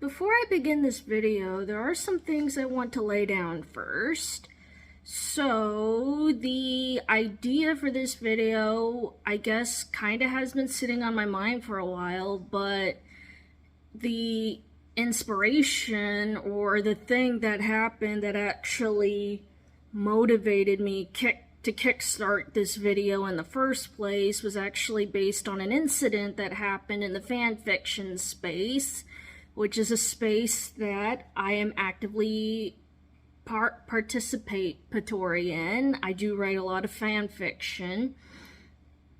Before I begin this video, there are some things I want to lay down first. So, the idea for this video, I guess, kind of has been sitting on my mind for a while, but the inspiration or the thing that happened that actually motivated me to kickstart this video in the first place was actually based on an incident that happened in the fan fiction space, which is a space that I am actively participatory in. I do write a lot of fan fiction,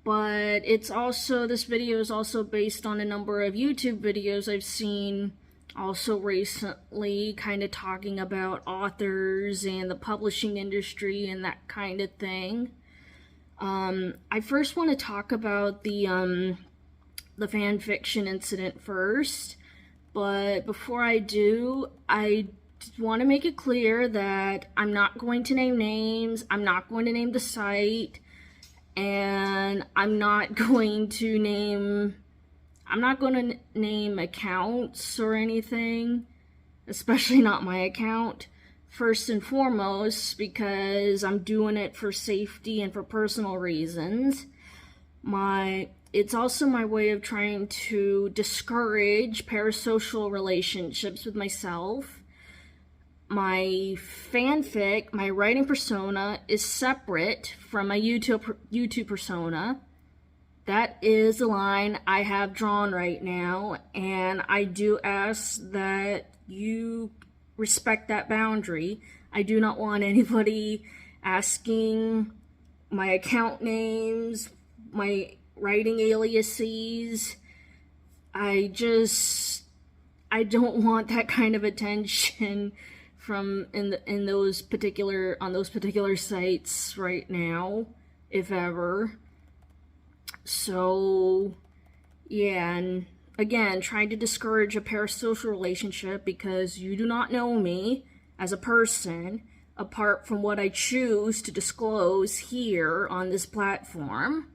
but this video is also based on a number of YouTube videos I've seen also recently, kind of talking about authors and the publishing industry and that kind of thing. I first want to talk about the fan fiction incident first. But before I do, I want to make it clear that I'm not going to name names, I'm not going to name the site, and I'm not going to name accounts or anything, especially not my account, first and foremost, because I'm doing it for safety and for personal reasons. It's also my way of trying to discourage parasocial relationships with myself. My fanfic, my writing persona, is separate from my YouTube persona. That is the line I have drawn right now, and I do ask that you respect that boundary. I do not want anybody asking my account names, my writing aliases. I don't want that kind of attention from on those particular sites right now, if ever. So yeah, and again, trying to discourage a parasocial relationship because you do not know me as a person apart from what I choose to disclose here on this platform.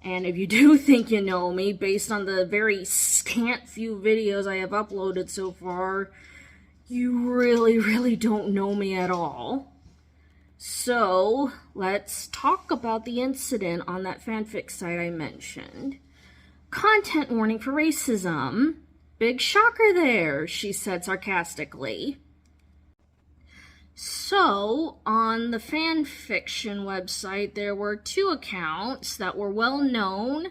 And if you do think you know me, based on the very scant few videos I have uploaded so far, you really don't know me at all. So, let's talk about the incident on that fanfic site I mentioned. Content warning for racism. Big shocker there, she said sarcastically. So, on the fan fiction website, there were two accounts that were well known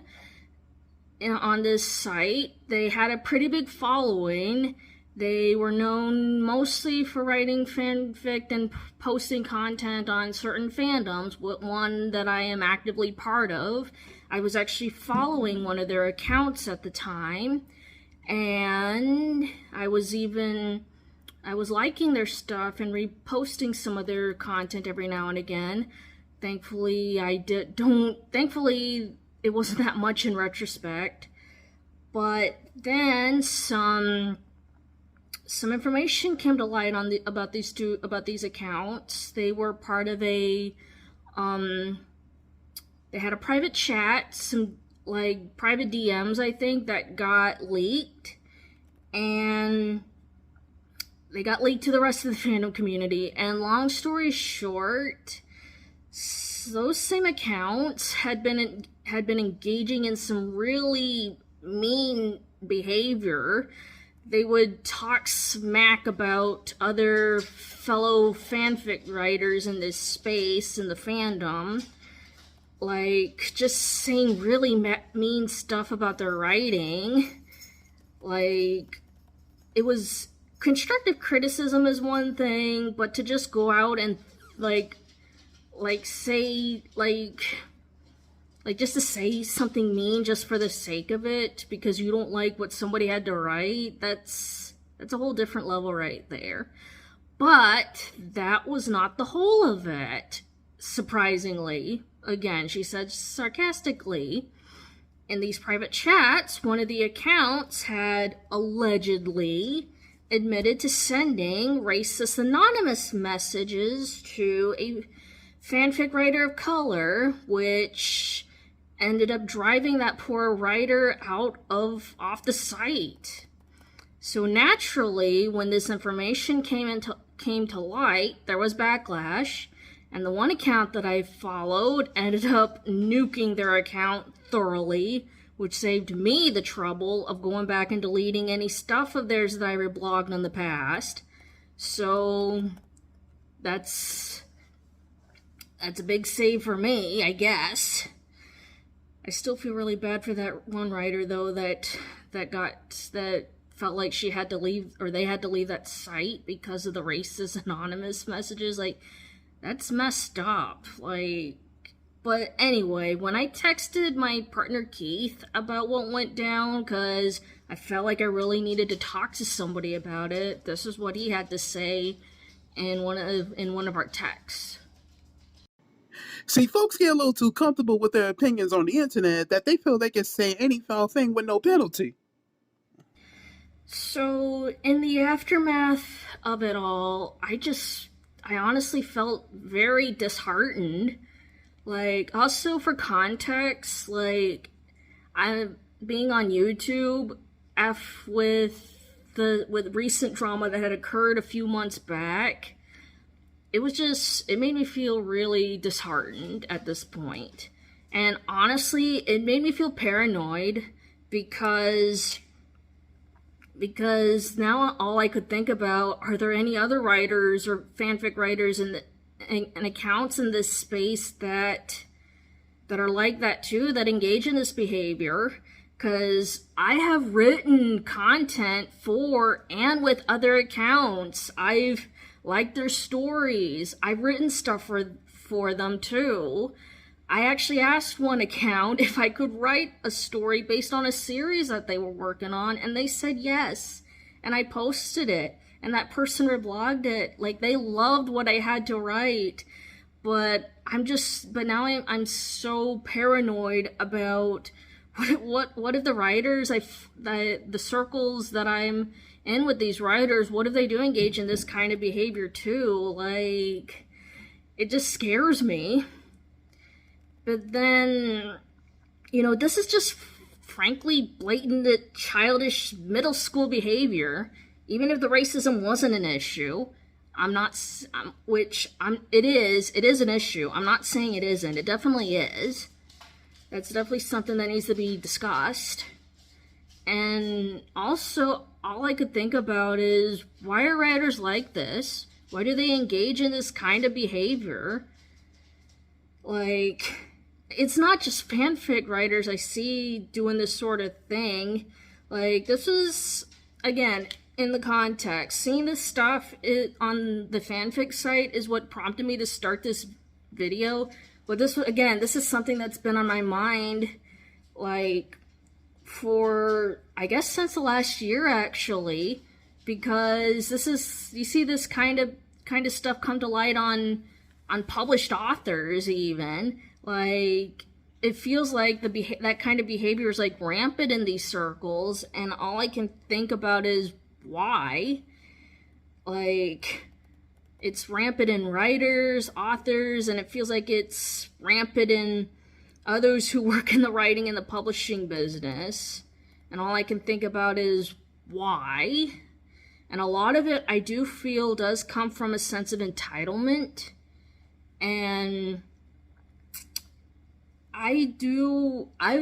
on this site. They had a pretty big following. They were known mostly for writing fanfic and posting content on certain fandoms, one that I am actively part of. I was actually following one of their accounts at the time, and I was liking their stuff and reposting some of their content every now and again. Thankfully, it wasn't that much in retrospect. But then some information came to light about these accounts. They were part of they had a private chat, some like private DMs, I think, that got leaked, and they got leaked to the rest of the fandom community. And long story short, those same accounts had been engaging in some really mean behavior. They would talk smack about other fellow fanfic writers in this space, in the fandom. Like, just saying really mean stuff about their writing. Like, it was... Constructive criticism is one thing, but to just go out and just to say something mean just for the sake of it because you don't like what somebody had to write, that's a whole different level right there. But that was not the whole of it, surprisingly. Again, she said sarcastically. In these private chats, one of the accounts had allegedly admitted to sending racist anonymous messages to a fanfic writer of color, which ended up driving that poor writer off the site. So naturally, when this information came to light, there was backlash, and the one account that I followed ended up nuking their account thoroughly, which saved me the trouble of going back and deleting any stuff of theirs that I reblogged in the past. So that's a big save for me, I guess. I still feel really bad for that one writer though that felt like she had to leave, or they had to leave that site because of the racist anonymous messages. Like, that's messed up. Like, but anyway, when I texted my partner Keith about what went down, because I felt like I really needed to talk to somebody about it, this is what he had to say in one of our texts. See, folks get a little too comfortable with their opinions on the internet that they feel they can say any foul thing with no penalty. So, in the aftermath of it all, I honestly felt very disheartened. Like, also for context, like, I'm being on YouTube with recent drama that had occurred a few months back. It made me feel really disheartened at this point. And honestly, it made me feel paranoid because now all I could think about, are there any other writers or fanfic writers and accounts in this space that are like that too, that engage in this behavior? Because I have written content for and with other accounts. I've liked their stories. I've written stuff for them too. I actually asked one account if I could write a story based on a series that they were working on, and they said yes. And I posted it, and that person reblogged it. Like, they loved what I had to write. But now I'm so paranoid about what if the writers, the circles that I'm in with these writers, what if they do engage in this kind of behavior too? Like, it just scares me. But then, this is just frankly blatant childish middle school behavior. Even if the racism wasn't an issue, it is an issue. I'm not saying it isn't. It definitely is. That's definitely something that needs to be discussed. And also, all I could think about is, why are writers like this? Why do they engage in this kind of behavior? Like, it's not just fanfic writers I see doing this sort of thing. Like, this is, again, in the context. Seeing this stuff on the fanfic site is what prompted me to start this video. But this is something that's been on my mind, like, for, I guess, since the last year, actually. Because you see this kind of stuff come to light on published authors, even. Like, it feels like that kind of behavior is like rampant in these circles, and all I can think about is why. Like, it's rampant in writers, authors, and it feels like it's rampant in others who work in the writing and the publishing business. And all I can think about is why. And a lot of it, I do feel, does come from a sense of entitlement. And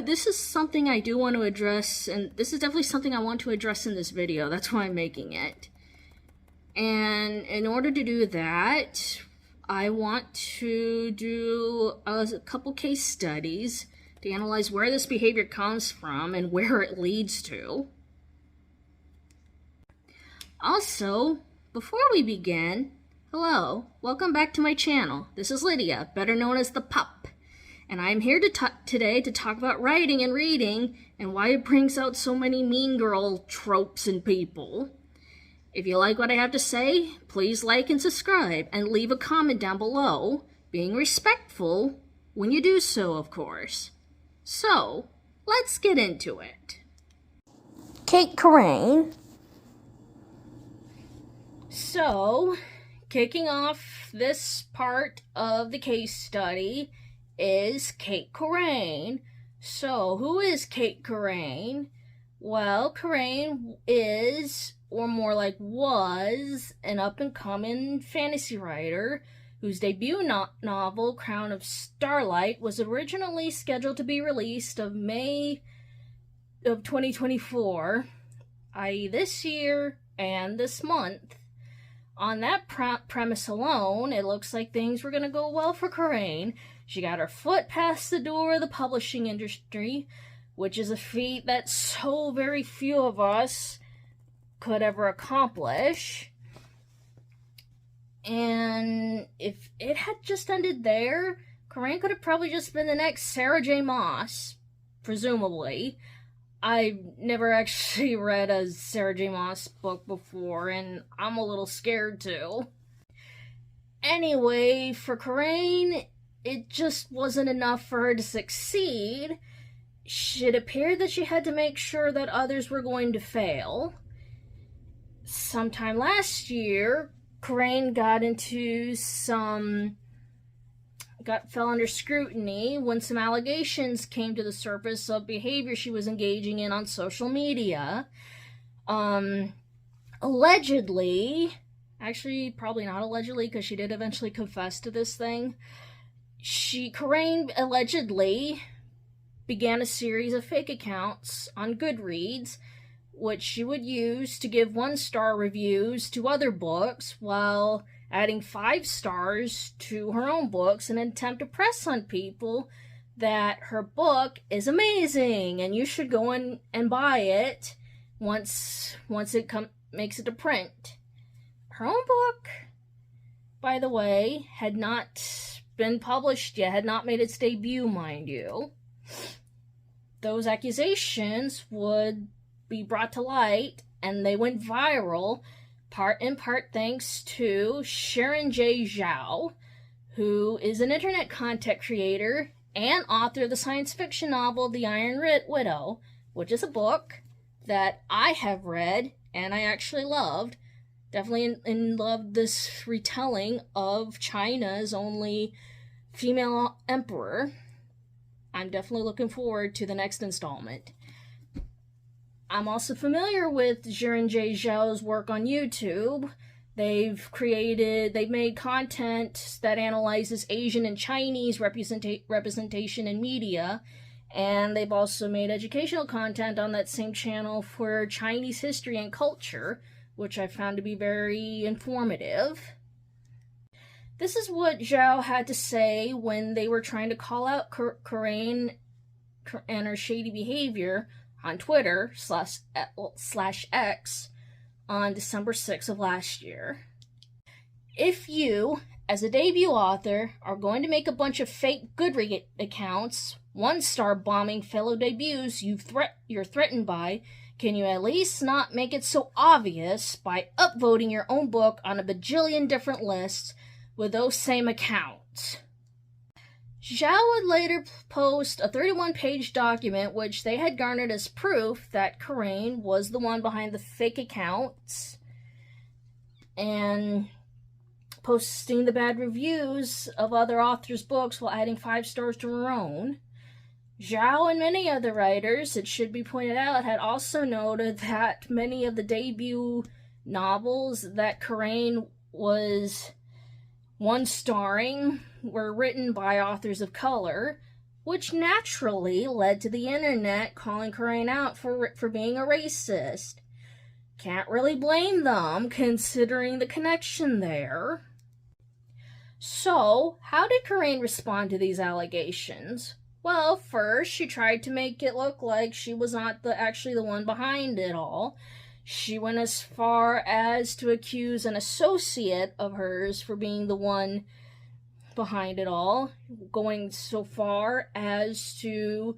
this is something I do want to address, and this is definitely something I want to address in this video. That's why I'm making it. And in order to do that, I want to do a couple case studies to analyze where this behavior comes from and where it leads to. Also, before we begin, hello, welcome back to my channel. This is Lydia, better known as the Pup, and I'm here today to talk about writing and reading and why it brings out so many mean girl tropes in people. If you like what I have to say, please like and subscribe and leave a comment down below, being respectful when you do so, of course. So, let's get into it. Kate Corraine. So, kicking off this part of the case study is Kate Corraine. So, who is Kate Corraine? Well, Corrine is, or more like was, an up-and-coming fantasy writer whose debut novel, Crown of Starlight, was originally scheduled to be released of May of 2024, i.e. this year and this month. On that premise alone, it looks like things were going to go well for Corrine. She got her foot past the door of the publishing industry, which is a feat that so very few of us could ever accomplish. And if it had just ended there, Corrine could have probably just been the next Sarah J. Maas, presumably. I've never actually read a Sarah J. Maas book before, and I'm a little scared too. Anyway, for Corrine, it just wasn't enough for her to succeed. It appeared that she had to make sure that others were going to fail. Sometime last year, Corrine fell under scrutiny when some allegations came to the surface of behavior she was engaging in on social media. Allegedly, actually probably not allegedly because she did eventually confess to this thing, Corrine allegedly began a series of fake accounts on Goodreads, which she would use to give 1-star reviews to other books while adding 5 stars to her own books in an attempt to press on people that her book is amazing and you should go in and buy it once it makes it to print. Her own book, by the way, had not been published yet, had not made its debut, mind you. Those accusations would be brought to light, and they went viral, in part thanks to Sharon J. Zhao, who is an internet content creator and author of the science fiction novel The Iron Widow, which is a book that I have read and I actually loved. Definitely in love this retelling of China's only female emperor. I'm definitely looking forward to the next installment. I'm also familiar with Sharon J. Zhao's work on YouTube. They've made content that analyzes Asian and Chinese representation in media, and they've also made educational content on that same channel for Chinese history and culture, which I found to be very informative. This is what Zhao had to say when they were trying to call out Corrine and her shady behavior on Twitter /X on December 6th of last year. If you, as a debut author, are going to make a bunch of fake Goodreads accounts, 1-star bombing fellow debuts you're threatened by, can you at least not make it so obvious by upvoting your own book on a bajillion different lists with those same accounts? Zhao would later post a 31-page document which they had garnered as proof that Corrine was the one behind the fake accounts and posting the bad reviews of other authors' books while adding 5 stars to her own. Zhao and many other writers, it should be pointed out, had also noted that many of the debut novels that Corrine was 1-starring were written by authors of color, which naturally led to the internet calling Corrine out for being a racist. Can't really blame them, considering the connection there. So, how did Corrine respond to these allegations? Well, first, she tried to make it look like she was not actually the one behind it all. She went as far as to accuse an associate of hers for being the one behind it all, going so far as to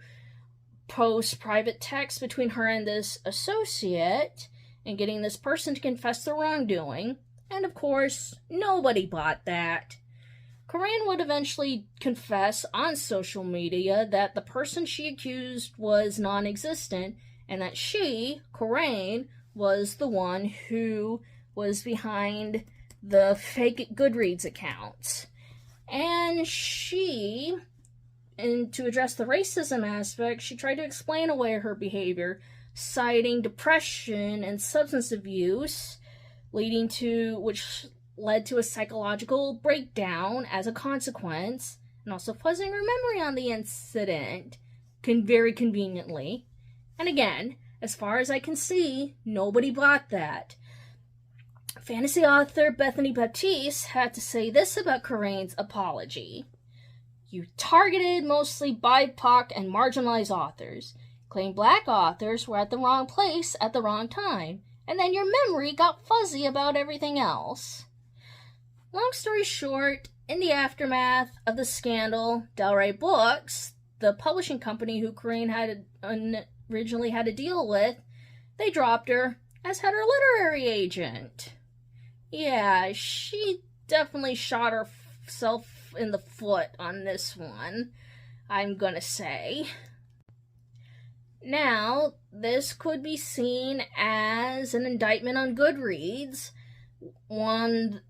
post private text between her and this associate and getting this person to confess their wrongdoing. And of course, nobody bought that. Corrine would eventually confess on social media that the person she accused was non-existent and that she, Corrine, was the one who was behind the fake Goodreads accounts. And to address the racism aspect, she tried to explain away her behavior citing depression and substance abuse, which led to a psychological breakdown as a consequence, and also fuzzing her memory on the incident, very conveniently. And again, as far as I can see, nobody bought that. Fantasy author Bethany Baptiste had to say this about Corrine's apology. You targeted mostly BIPOC and marginalized authors, claimed black authors were at the wrong place at the wrong time, and then your memory got fuzzy about everything else. Long story short, in the aftermath of the scandal, Del Rey Books, the publishing company who Corrine originally had to deal with, they dropped her, as had her literary agent. Yeah, she definitely shot herself in the foot on this one, I'm gonna say. Now, this could be seen as an indictment on Goodreads, one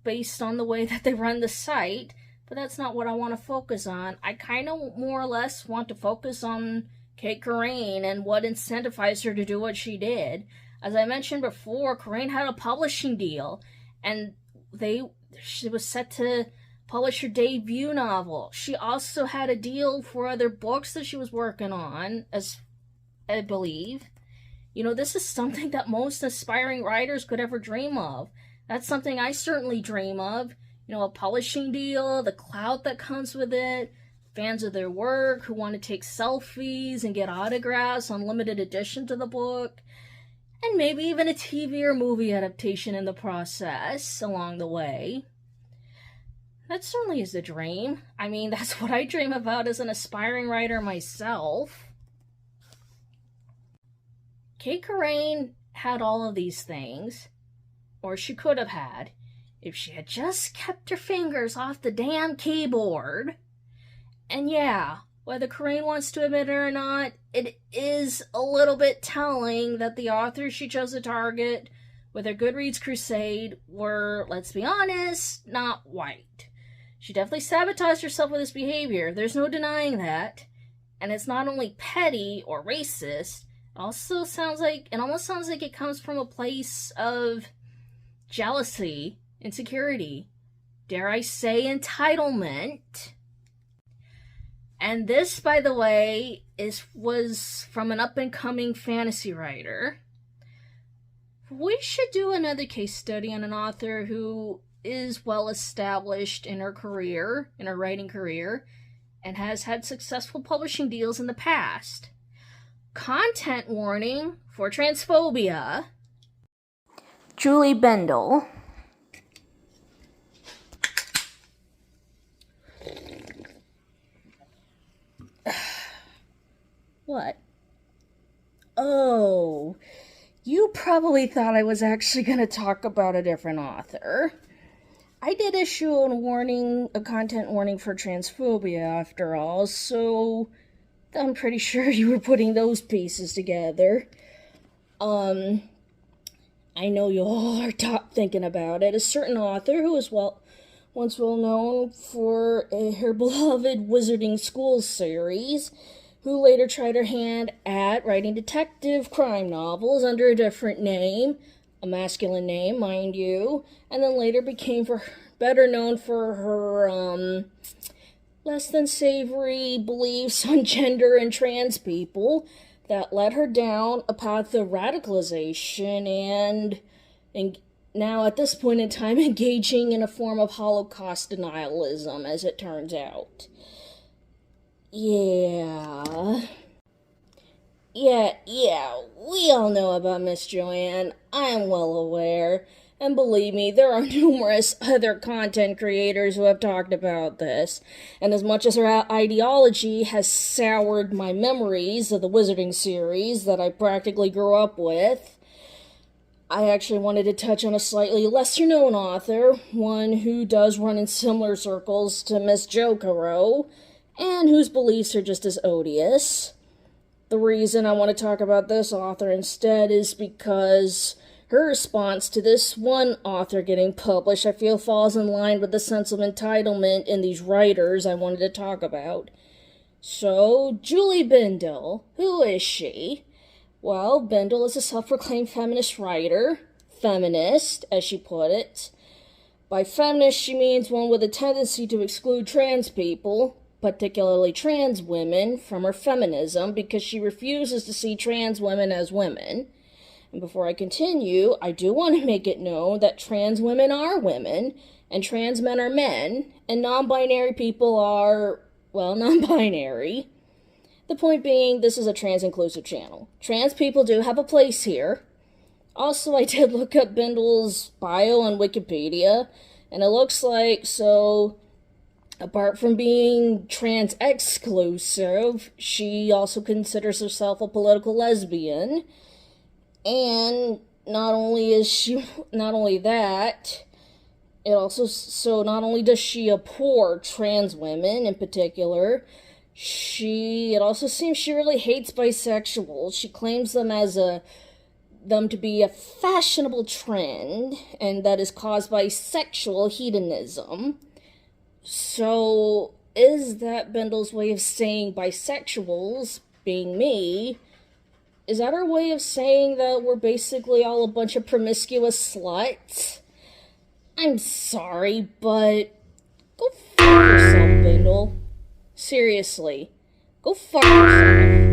based on the way that they run the site, but that's not what I want to focus on. I kind of more or less want to focus on Kate Corrine and what incentivized her to do what she did. As I mentioned before, Corrine had a publishing deal, and she was set to publish her debut novel. She also had a deal for other books that she was working on, as I believe. You know, this is something that most aspiring writers could ever dream of. That's something I certainly dream of. You know, a publishing deal, the clout that comes with it, fans of their work who want to take selfies and get autographs on limited edition to the book, and maybe even a TV or movie adaptation in the process along the way. That certainly is the dream. I mean, that's what I dream about as an aspiring writer myself. Kate Corrine had all of these things, or she could have had, if she had just kept her fingers off the damn keyboard. And yeah, whether Corrine wants to admit it or not, it is a little bit telling that the authors she chose to target with her Goodreads crusade were, let's be honest, not white. She definitely sabotaged herself with this behavior, there's no denying that. And it's not only petty or racist, it almost sounds like it comes from a place of jealousy, insecurity, dare I say entitlement. And this, by the way, was from an up-and-coming fantasy writer. We should do another case study on an author who is well-established in her writing career, and has had successful publishing deals in the past. Content warning for transphobia. Julie Bindel. What? Oh, you probably thought I was actually going to talk about a different author. I did issue a content warning for transphobia after all, so I'm pretty sure you were putting those pieces together. I know you all are thinking about it. A certain author who was once well known for her beloved Wizarding Schools series, who later tried her hand at writing detective crime novels under a different name, a masculine name, mind you, and then later became better known for her less than savory beliefs on gender and trans people that led her down a path of radicalization and now at this point in time engaging in a form of Holocaust denialism, as it turns out. Yeah, we all know about Miss Joanne. I am well aware. And believe me, there are numerous other content creators who have talked about this. And as much as her ideology has soured my memories of the Wizarding series that I practically grew up with, I actually wanted to touch on a slightly lesser-known author, one who does run in similar circles to Miss JK Rowling, and whose beliefs are just as odious. The reason I want to talk about this author instead is because her response to this one author getting published, I feel, falls in line with the sense of entitlement in these writers I wanted to talk about. So, Julie Bindel, who is she? Well, Bindel is a self-proclaimed feminist writer. Feminist, as she put it. By feminist, she means one with a tendency to exclude trans people, particularly trans women, from her feminism because she refuses to see trans women as women. And before I continue, I do want to make it known that trans women are women, and trans men are men, and non-binary people are, well, non-binary. The point being, this is a trans-inclusive channel. Trans people do have a place here. Also, I did look up Bindel's bio on Wikipedia, and it looks like, so, apart from being trans-exclusive, she also considers herself a political lesbian. And not only that, not only does she abhor trans women in particular, it also seems she really hates bisexuals. She claims them to be a fashionable trend, and that is caused by sexual hedonism. So, is that Bindel's way of saying bisexuals, being me, is that our way of saying that we're basically all a bunch of promiscuous sluts? I'm sorry, but go fuck yourself, Bindel. Seriously, go fuck yourself.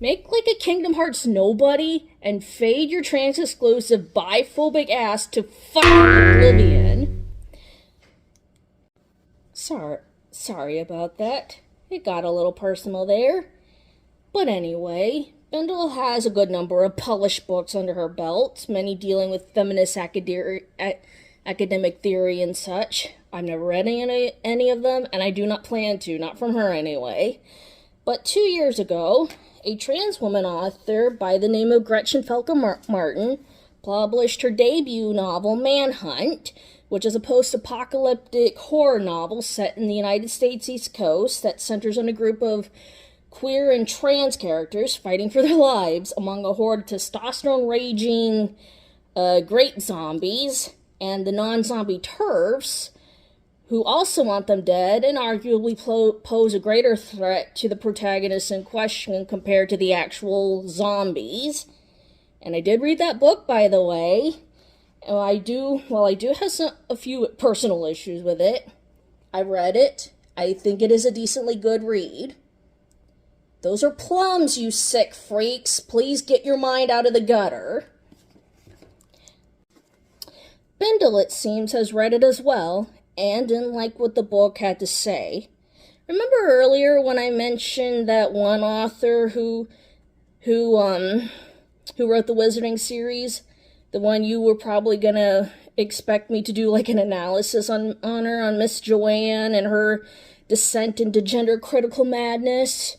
Make like a Kingdom Hearts nobody and fade your trans-exclusive biphobic ass to fucking oblivion. Sorry about that. It got a little personal there. But anyway, Bindel has a good number of published books under her belt, many dealing with feminist academic theory and such. I've never read any of them, and I do not plan to, not from her anyway. But 2 years ago, a trans woman author by the name of Gretchen Felker Martin published her debut novel, Manhunt, which is a post-apocalyptic horror novel set in the United States East Coast that centers on a group of queer and trans characters fighting for their lives among a horde of testosterone-raging great zombies and the non-zombie TERFs, who also want them dead and arguably pose a greater threat to the protagonists in question compared to the actual zombies. And I did read that book, by the way. And while I do have a few personal issues with it, I read it. I think it is a decently good read. Those are plums, you sick freaks. Please get your mind out of the gutter. Bindel, it seems, has read it as well, and didn't like what the book had to say. Remember earlier when I mentioned that one author who wrote the Wizarding series? The one you were probably gonna expect me to do like an analysis on her, on Miss Joanne and her descent into gender-critical madness?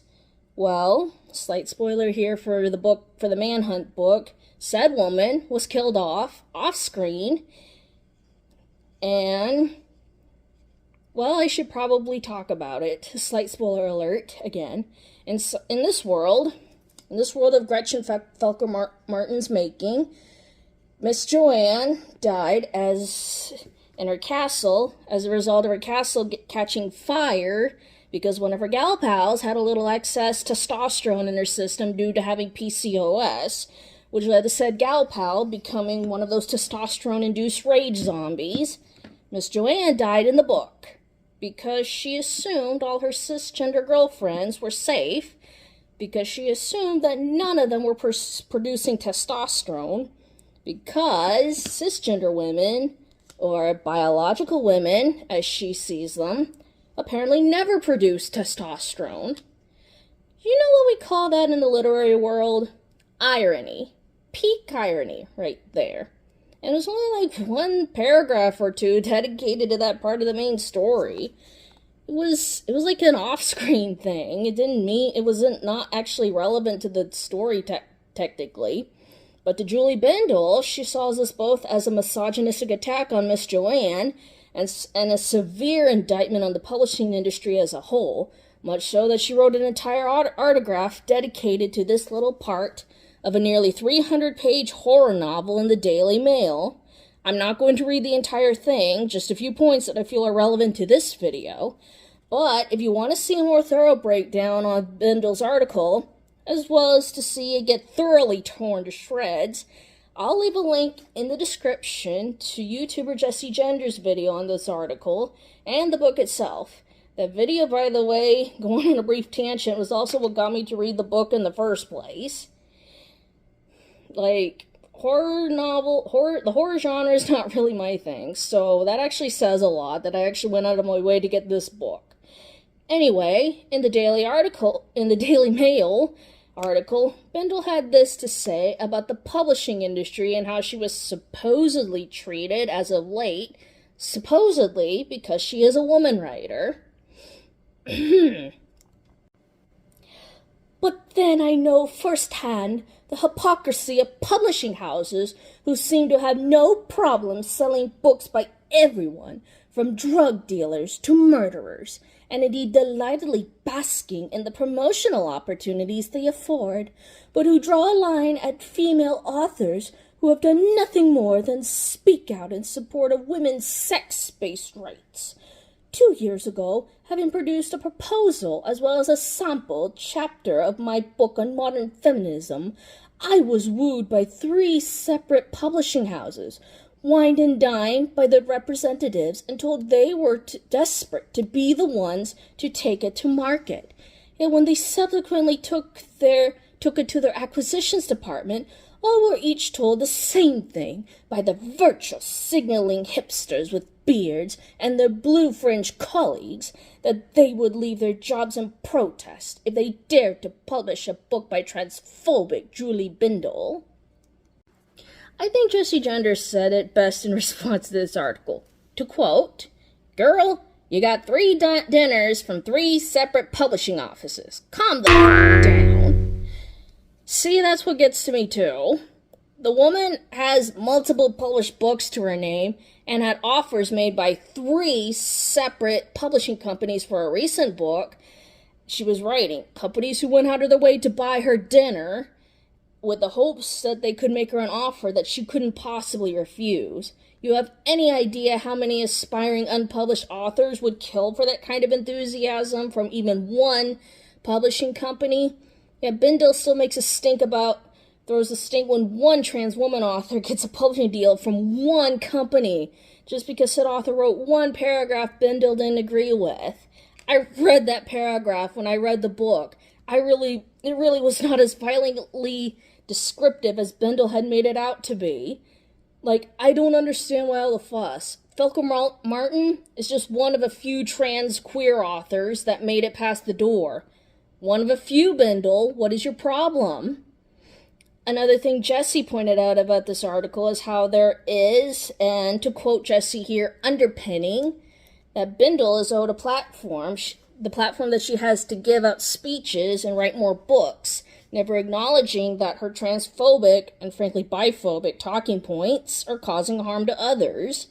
Well, slight spoiler here for the Manhunt book. Said woman was killed off-screen, and, well, I should probably talk about it. Slight spoiler alert, again. In this world of Gretchen Felker Martin's making, Miss Joanne died in her castle as a result of her castle catching fire because one of her gal pals had a little excess testosterone in her system due to having PCOS, which led to said gal pal becoming one of those testosterone-induced rage zombies. Miss Joanne died in the book because she assumed all her cisgender girlfriends were safe, because she assumed that none of them were producing testosterone, because cisgender women, or biological women, as she sees them, apparently never produce testosterone. You know what we call that in the literary world? Irony. Peak irony, right there. And it was only like one paragraph or two dedicated to that part of the main story. It was like an off-screen thing. It wasn't not actually relevant to the story technically. But to Julie Bindel, she saw this both as a misogynistic attack on Miss Joanne and a severe indictment on the publishing industry as a whole, much so that she wrote an entire autograph dedicated to this little part of a nearly 300-page horror novel in the Daily Mail. I'm not going to read the entire thing, just a few points that I feel are relevant to this video. But if you want to see a more thorough breakdown on Bindel's article, as well as to see it get thoroughly torn to shreds, I'll leave a link in the description to YouTuber Jesse Gender's video on this article and the book itself. That video, by the way, going on a brief tangent, was also what got me to read the book in the first place. Like, the horror genre is not really my thing, so that actually says a lot that I actually went out of my way to get this book. Anyway, in the Daily Mail article, Bindel had this to say about the publishing industry and how she was supposedly treated as of late, supposedly because she is a woman writer. But then I know firsthand the hypocrisy of publishing houses who seem to have no problem selling books by everyone, from drug dealers to murderers, and indeed delightedly basking in the promotional opportunities they afford, but who draw a line at female authors who have done nothing more than speak out in support of women's sex-based rights. 2 years ago, having produced a proposal as well as a sample chapter of my book on modern feminism, I was wooed by 3 separate publishing houses, wined and dined by the representatives, and told they were desperate to be the ones to take it to market. Yet when they subsequently took it to their acquisitions department, all were each told the same thing by the virtual signaling hipsters with beards and their blue-fringed colleagues, that they would leave their jobs in protest if they dared to publish a book by transphobic Julie Bindel. I think Jesse Gender said it best in response to this article. To quote, "Girl, you got 3 dinners from 3 separate publishing offices. Calm the fuck down." See, that's what gets to me too. The woman has multiple published books to her name and had offers made by 3 separate publishing companies for a recent book she was writing. Companies who went out of their way to buy her dinner with the hopes that they could make her an offer that she couldn't possibly refuse. You have any idea how many aspiring unpublished authors would kill for that kind of enthusiasm from even one publishing company? Yeah, Bindel still throws a stink when one trans woman author gets a publishing deal from one company just because said author wrote one paragraph Bindel didn't agree with. I read that paragraph when I read the book. It really was not as violently descriptive as Bindel had made it out to be. Like, I don't understand why all the fuss. Felker Martin is just one of a few trans queer authors that made it past the door. One of a few, Bindel. What is your problem? Another thing Jesse pointed out about this article is how there is, and to quote Jesse here, underpinning that Bindel is owed a platform, the platform that she has to give out speeches and write more books, never acknowledging that her transphobic and frankly biphobic talking points are causing harm to others.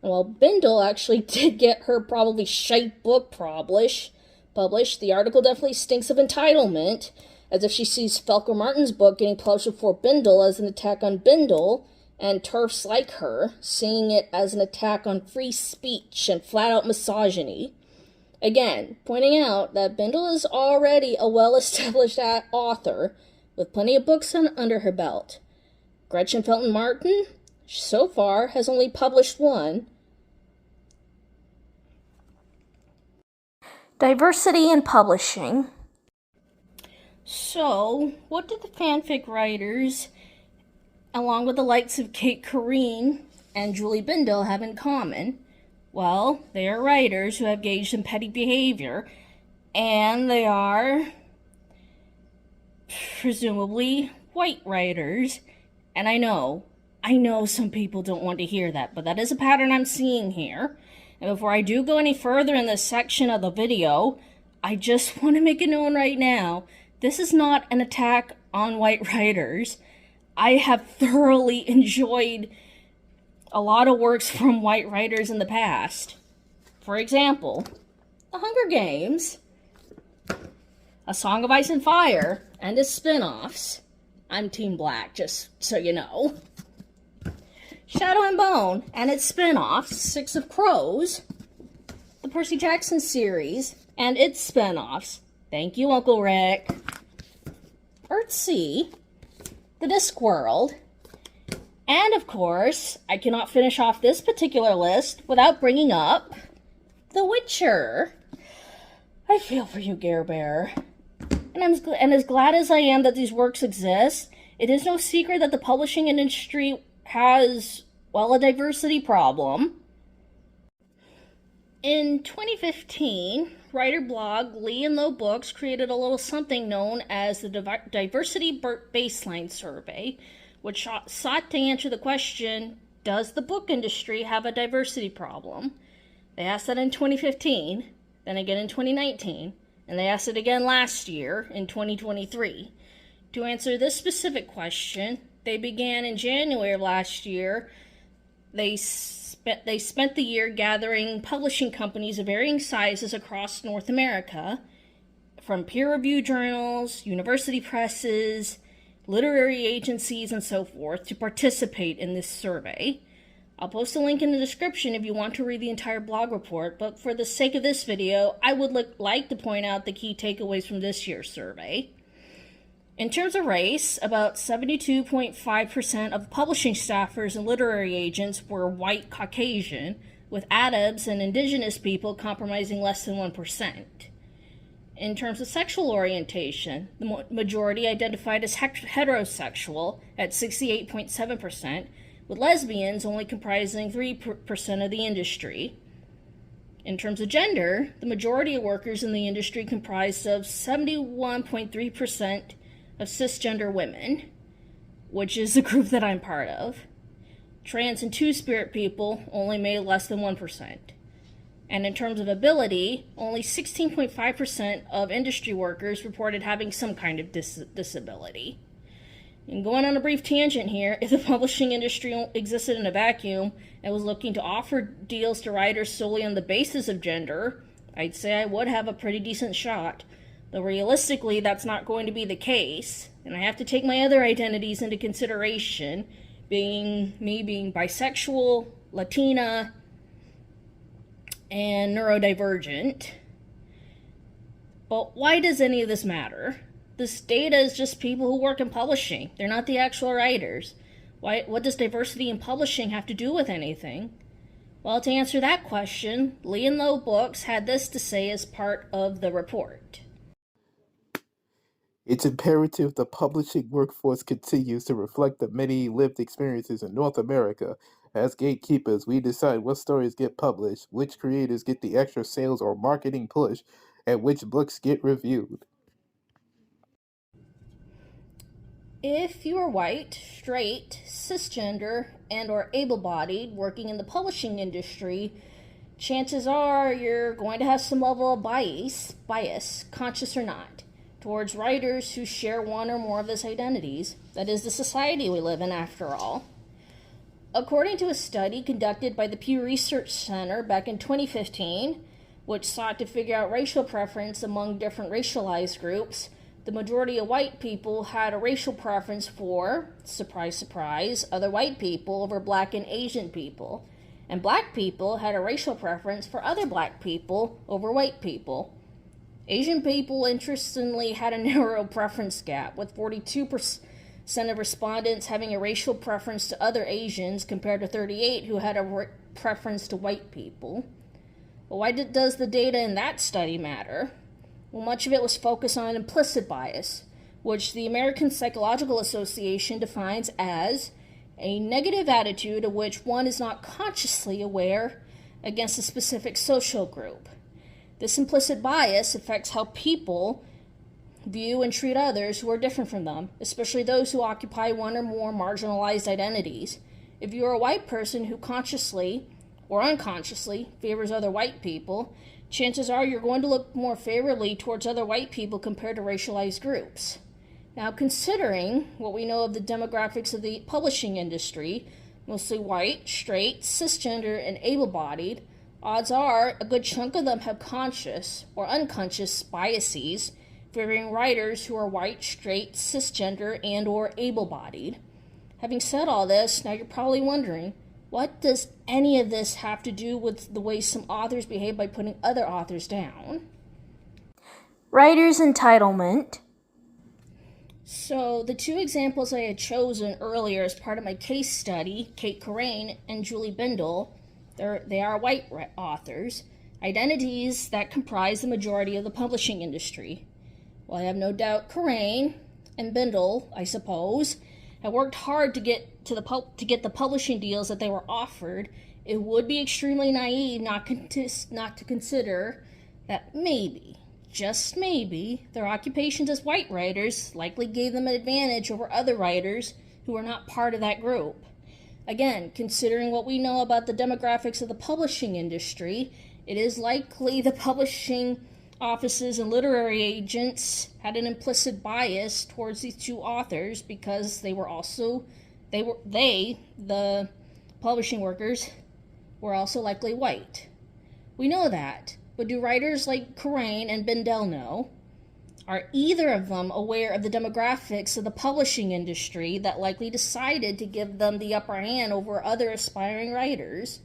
And while Bindel actually did get her probably shite book published, the article definitely stinks of entitlement, as if she sees Felker Martin's book getting published before Bindel as an attack on Bindel, and TERFs like her seeing it as an attack on free speech and flat-out misogyny. Again, pointing out that Bindel is already a well-established author with plenty of books under her belt. Gretchen Felton Martin, so far, has only published 1. Diversity in publishing. So, what did the fanfic writers, along with the likes of Kate Corrine and Julie Bindel, have in common? Well, they are writers who have engaged in petty behavior, and they are presumably white writers. And I know some people don't want to hear that, but that is a pattern I'm seeing here. And before I do go any further in this section of the video, I just want to make it known right now, this is not an attack on white writers. I have thoroughly enjoyed a lot of works from white writers in the past. For example, The Hunger Games, A Song of Ice and Fire, and its spin-offs. I'm Team Black, just so you know. Shadow and Bone and its spin-offs, Six of Crows, the Percy Jackson series and its spin-offs. Thank you, Uncle Rick. Earthsea, the Discworld, and of course, I cannot finish off this particular list without bringing up The Witcher. I feel for you, Gare Bear. And as glad as I am that these works exist, it is no secret that the publishing industry has, well, a diversity problem. In 2015, writer blog Lee and Low Books created a little something known as the Diversity Baseline Survey, which sought to answer the question, does the book industry have a diversity problem? They asked that in 2015, then again in 2019, and they asked it again last year in 2023. To answer this specific question, they began in January of last year. They spent the year gathering publishing companies of varying sizes across North America, from peer-reviewed journals, university presses, literary agencies, and so forth, to participate in this survey. I'll post a link in the description if you want to read the entire blog report, but for the sake of this video, I would like to point out the key takeaways from this year's survey. In terms of race, about 72.5% of publishing staffers and literary agents were white Caucasian, with Arabs and indigenous people comprising less than 1%. In terms of sexual orientation, the majority identified as heterosexual at 68.7%, with lesbians only comprising 3% of the industry. In terms of gender, the majority of workers in the industry comprised of 71.3% of cisgender women, which is the group that I'm part of. Trans and two-spirit people only made less than 1%. And in terms of ability, only 16.5% of industry workers reported having some kind of disability. And going on a brief tangent here, if the publishing industry existed in a vacuum and was looking to offer deals to writers solely on the basis of gender, I'd say I would have a pretty decent shot. Though realistically, that's not going to be the case, and I have to take my other identities into consideration, being bisexual, Latina, and neurodivergent. But why does any of this matter? This data is just people who work in publishing. They're not the actual writers. What does diversity in publishing have to do with anything? Well, to answer that question, Lee and Low Books had this to say as part of the report. It's imperative the publishing workforce continues to reflect the many lived experiences in North America. As gatekeepers, we decide what stories get published, which creators get the extra sales or marketing push, and which books get reviewed. If you are white, straight, cisgender, and or able-bodied working in the publishing industry, chances are you're going to have some level of bias, conscious or not, towards writers who share one or more of those identities. That is the society we live in, after all. According to a study conducted by the Pew Research Center back in 2015, which sought to figure out racial preference among different racialized groups, the majority of white people had a racial preference for, surprise, surprise, other white people over black and Asian people. And black people had a racial preference for other black people over white people. Asian people, interestingly, had a narrow preference gap, with 42% of respondents having a racial preference to other Asians compared to 38% who had a preference to white people. Well, why does the data in that study matter? Well, much of it was focused on implicit bias, which the American Psychological Association defines as a negative attitude of which one is not consciously aware against a specific social group. This implicit bias affects how people view and treat others who are different from them, especially those who occupy one or more marginalized identities. If you are a white person who consciously or unconsciously favors other white people, chances are you're going to look more favorably towards other white people compared to racialized groups. Now, considering what we know of the demographics of the publishing industry, mostly white, straight, cisgender, and able-bodied, odds are a good chunk of them have conscious or unconscious biases favoring writers who are white, straight, cisgender, and or able-bodied. Having said all this, now you're probably wondering, what does any of this have to do with the way some authors behave by putting other authors down? Writer's entitlement. So, the two examples I had chosen earlier as part of my case study, JK Rowling and Julie Bindel, they are white authors, identities that comprise the majority of the publishing industry. Well, I have no doubt Rowling and Bindel, I suppose, have worked hard to get the publishing deals that they were offered. It would be extremely naive not to consider that maybe, just maybe, their occupations as white writers likely gave them an advantage over other writers who are not part of that group. Again, considering what we know about the demographics of the publishing industry, it is likely the publishing offices and literary agents had an implicit bias towards these two authors because the publishing workers, were also likely white. We know that, but do writers like Rowling and Bindel know? Are either of them aware of the demographics of the publishing industry that likely decided to give them the upper hand over other aspiring writers?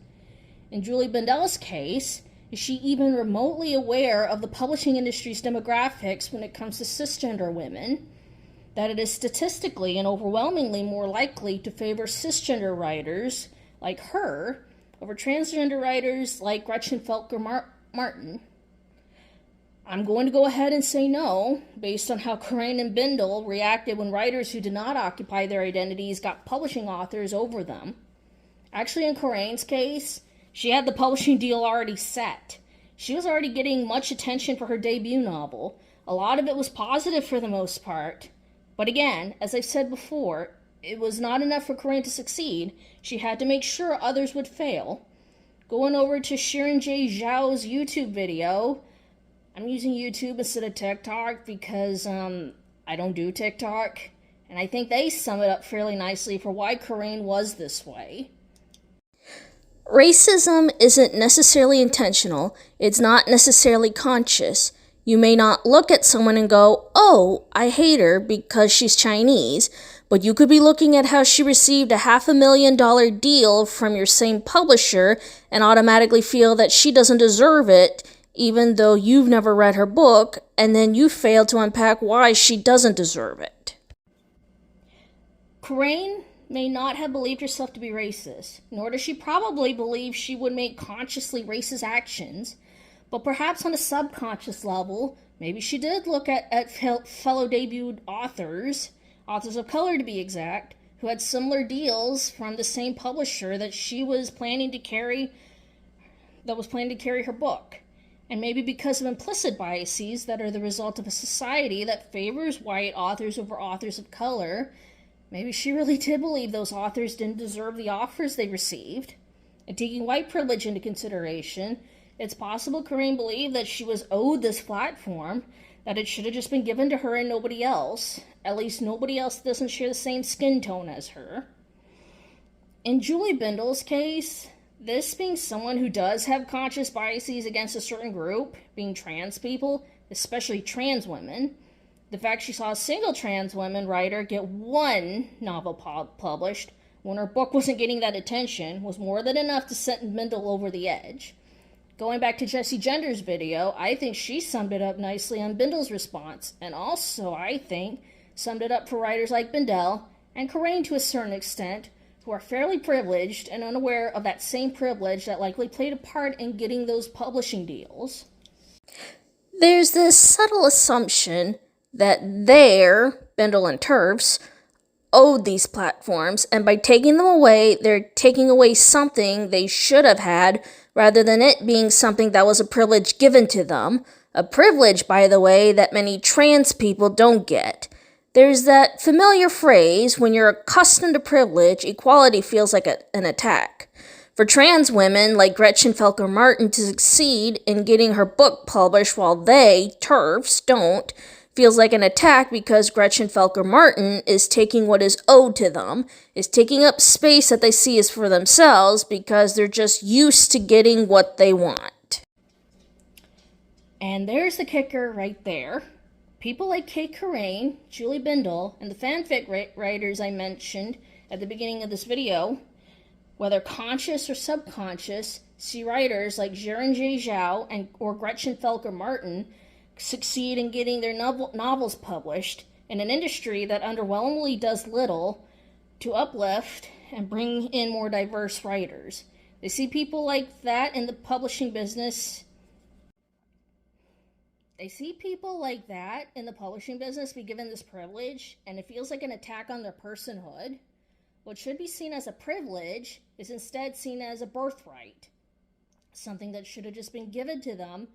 In Julie Bindel's case, is she even remotely aware of the publishing industry's demographics when it comes to cisgender women? That it is statistically and overwhelmingly more likely to favor cisgender writers like her over transgender writers like Gretchen Felker Martin? I'm going to go ahead and say no, based on how Rowling and Bindel reacted when writers who did not occupy their identities got publishing authors over them. Actually, in Rowling's case, she had the publishing deal already set. She was already getting much attention for her debut novel. A lot of it was positive for the most part. But again, as I said before, it was not enough for Rowling to succeed. She had to make sure others would fail. Going over to Sharon J. Zhao's YouTube video, I'm using YouTube instead of TikTok because I don't do TikTok, and I think they sum it up fairly nicely for why Rowling was this way. Racism isn't necessarily intentional. It's not necessarily conscious. You may not look at someone and go, "Oh, I hate her because she's Chinese," but you could be looking at how she received a $500,000 deal from your same publisher and automatically feel that she doesn't deserve it, even though you've never read her book, and then you fail to unpack why she doesn't deserve it. Rowling may not have believed herself to be racist, nor does she probably believe she would make consciously racist actions, but perhaps on a subconscious level, maybe she did look at fellow debuted authors of color to be exact, who had similar deals from the same publisher that she was planning to carry her book. And maybe because of implicit biases that are the result of a society that favors white authors over authors of color, maybe she really did believe those authors didn't deserve the offers they received. And taking white privilege into consideration, it's possible Rowling believed that she was owed this platform, that it should have just been given to her and nobody else. At least nobody else doesn't share the same skin tone as her. In Julie Bindel's case, this being someone who does have conscious biases against a certain group, being trans people, especially trans women, the fact she saw a single trans woman writer get one novel published when her book wasn't getting that attention was more than enough to send Bindel over the edge. Going back to Jessie Gender's video, I think she summed it up nicely on Bindel's response, and also, I think, summed it up for writers like Bindel and Rowling to a certain extent, who are fairly privileged and unaware of that same privilege that likely played a part in getting those publishing deals. There's this subtle assumption that Bindel and TERFs, owed these platforms, and by taking them away, they're taking away something they should have had, rather than it being something that was a privilege given to them. A privilege, by the way, that many trans people don't get. There's that familiar phrase, when you're accustomed to privilege, equality feels like an attack. For trans women like Gretchen Felker Martin to succeed in getting her book published while they, TERFs, don't, feels like an attack because Gretchen Felker Martin is taking what is owed to them, is taking up space that they see as for themselves because they're just used to getting what they want. And there's the kicker right there. People like JK Rowling, Julie Bindel, and the fanfic writers I mentioned at the beginning of this video, whether conscious or subconscious, see writers like Sharon J. Zhao or Gretchen Felker Martin succeed in getting their novels published, in an industry that underwhelmingly does little to uplift and bring in more diverse writers. They see people like that in the publishing business. They see people like that in the publishing business be given this privilege, and it feels like an attack on their personhood. What should be seen as a privilege is instead seen as a birthright, something that should have just been given to them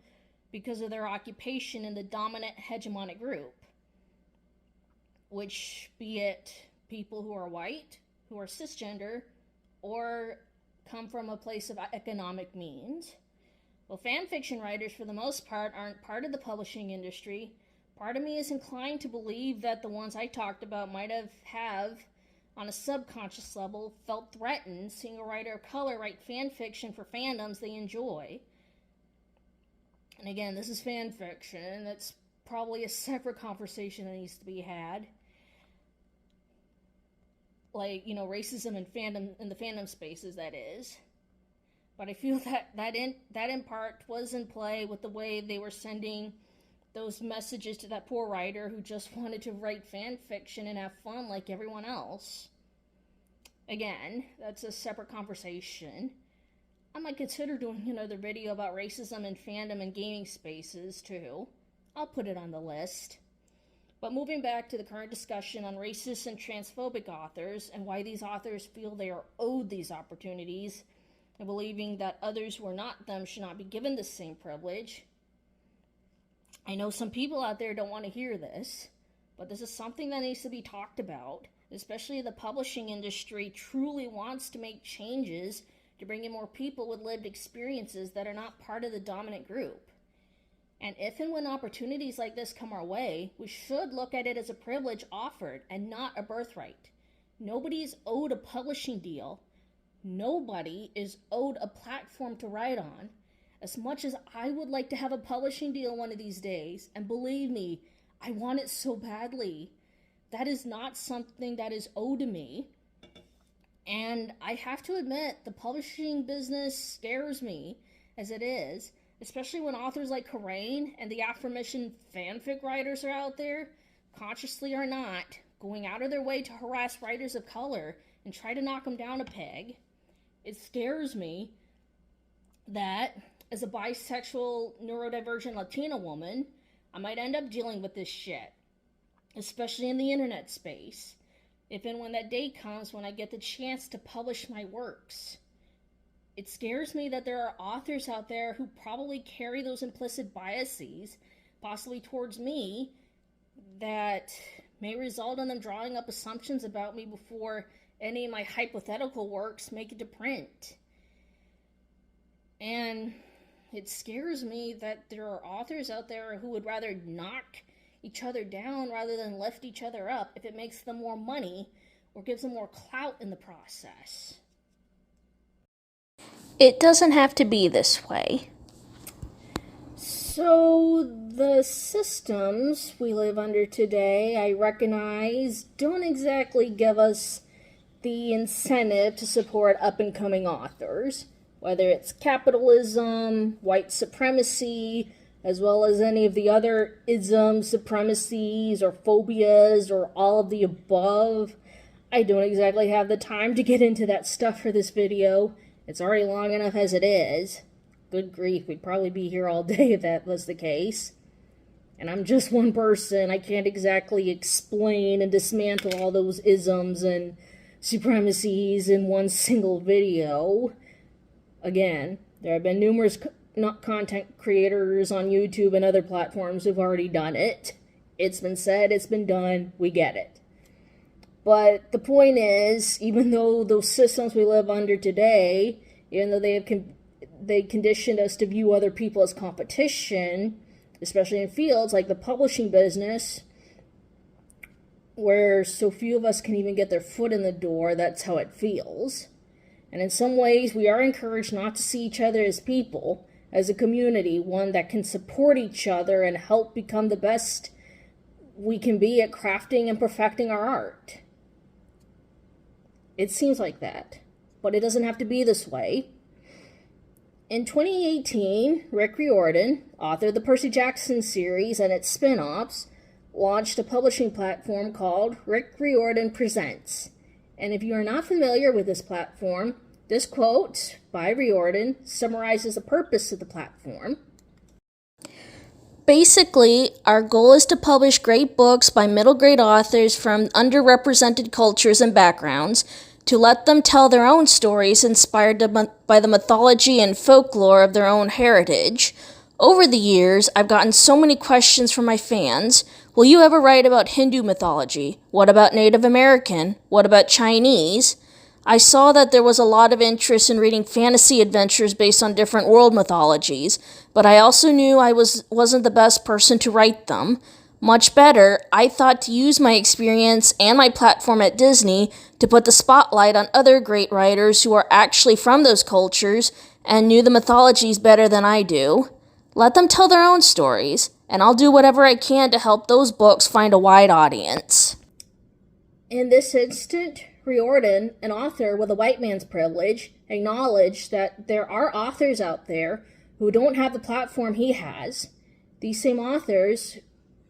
because of their occupation in the dominant hegemonic group, which be it people who are white, who are cisgender, or come from a place of economic means. Well, fan fiction writers, for the most part, aren't part of the publishing industry. Part of me is inclined to believe that the ones I talked about might have, on a subconscious level, felt threatened seeing a writer of color write fan fiction for fandoms they enjoy. And again, this is fan fiction. That's probably a separate conversation that needs to be had. Like, racism in the fandom spaces, that is. But I feel that in part was in play with the way they were sending those messages to that poor writer who just wanted to write fan fiction and have fun like everyone else. Again, that's a separate conversation. I might consider doing another video about racism in fandom and gaming spaces too. I'll put it on the list. But moving back to the current discussion on racist and transphobic authors and why these authors feel they are owed these opportunities, and believing that others who are not them should not be given the same privilege. I know some people out there don't want to hear this, but this is something that needs to be talked about, especially the publishing industry truly wants to make changes to bring in more people with lived experiences that are not part of the dominant group. And if and when opportunities like this come our way, we should look at it as a privilege offered and not a birthright. Nobody is owed a publishing deal. Nobody is owed a platform to write on. As much as I would like to have a publishing deal one of these days, and believe me, I want it so badly, that is not something that is owed to me. And I have to admit, the publishing business scares me as it is, especially when authors like Kalynn and the aforementioned fanfic writers are out there, consciously or not, going out of their way to harass writers of color and try to knock them down a peg. It scares me that, as a bisexual, neurodivergent Latina woman, I might end up dealing with this shit, especially in the internet space, if and when that day comes when I get the chance to publish my works. It scares me that there are authors out there who probably carry those implicit biases, possibly towards me, that may result in them drawing up assumptions about me before any of my hypothetical works make it to print. And it scares me that there are authors out there who would rather knock each other down rather than lift each other up if it makes them more money or gives them more clout in the process. It doesn't have to be this way. So, the systems we live under today, I recognize, don't exactly give us the incentive to support up-and-coming authors, whether it's capitalism, white supremacy, as well as any of the other isms, supremacies, or phobias, or all of the above. I don't exactly have the time to get into that stuff for this video. It's already long enough as it is. Good grief, we'd probably be here all day if that was the case. And I'm just one person. I can't exactly explain and dismantle all those isms and supremacies in one single video. Again, there have been numerous content creators on YouTube and other platforms who've already done it. It's been said, it's been done, we get it. But the point is, even though those systems we live under today, even though they conditioned us to view other people as competition, especially in fields like the publishing business, where so few of us can even get their foot in the door, that's how it feels. And in some ways, we are encouraged not to see each other as people, as a community, one that can support each other and help become the best we can be at crafting and perfecting our art. It seems like that, but it doesn't have to be this way. In 2018, Rick Riordan, author of the Percy Jackson series and its spin-offs, launched a publishing platform called Rick Riordan Presents. And if you are not familiar with this platform, this quote by Riordan summarizes the purpose of the platform. Basically, our goal is to publish great books by middle grade authors from underrepresented cultures and backgrounds, to let them tell their own stories inspired by the mythology and folklore of their own heritage. Over the years, I've gotten so many questions from my fans. Will you ever write about Hindu mythology? What about Native American? What about Chinese? I saw that there was a lot of interest in reading fantasy adventures based on different world mythologies, but I also knew I wasn't the best person to write them. Much better, I thought to use my experience and my platform at Disney to put the spotlight on other great writers who are actually from those cultures and knew the mythologies better than I do. Let them tell their own stories, and I'll do whatever I can to help those books find a wide audience. In this instant, Riordan, an author with a white man's privilege, acknowledged that there are authors out there who don't have the platform he has. These same authors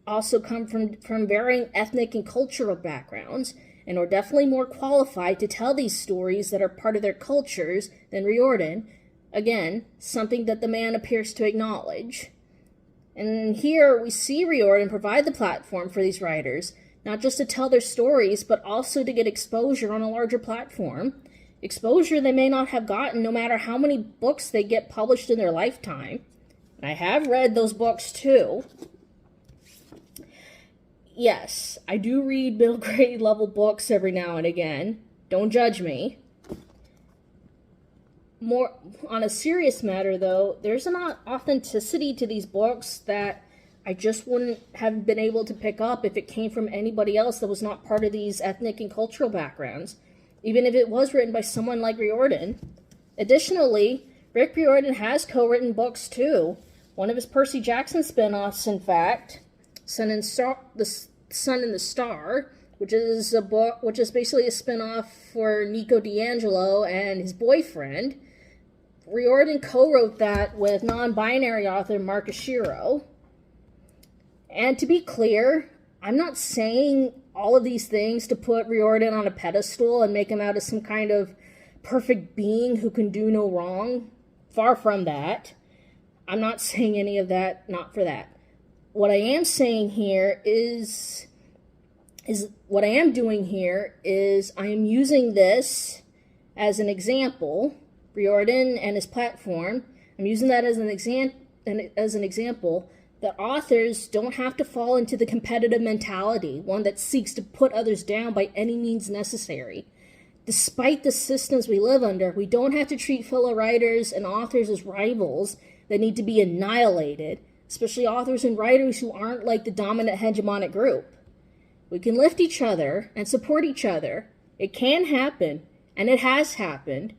also come from varying ethnic and cultural backgrounds and are definitely more qualified to tell these stories that are part of their cultures than Riordan. Again, something that the man appears to acknowledge. And here we see Riordan provide the platform for these writers, not just to tell their stories, but also to get exposure on a larger platform. Exposure they may not have gotten no matter how many books they get published in their lifetime. And I have read those books too. Yes, I do read middle grade level books every now and again. Don't judge me. More on a serious matter though, there's an authenticity to these books that I just wouldn't have been able to pick up if it came from anybody else that was not part of these ethnic and cultural backgrounds, even if it was written by someone like Riordan. Additionally, Rick Riordan has co-written books too. One of his Percy Jackson spin-offs, in fact, Sun and the Star, which is a book which is basically a spin-off for Nico D'Angelo and his boyfriend. Riordan co-wrote that with non-binary author Mark Ashiro. And to be clear, I'm not saying all of these things to put Riordan on a pedestal and make him out as some kind of perfect being who can do no wrong. Far from that. I'm not saying any of that, not for that. What I am saying here is what I am doing here is I am using this as an example, Riordan and his platform. I'm using that as an example that authors don't have to fall into the competitive mentality, one that seeks to put others down by any means necessary. Despite the systems we live under, we don't have to treat fellow writers and authors as rivals that need to be annihilated, especially authors and writers who aren't like the dominant hegemonic group. We can lift each other and support each other. It can happen, and it has happened.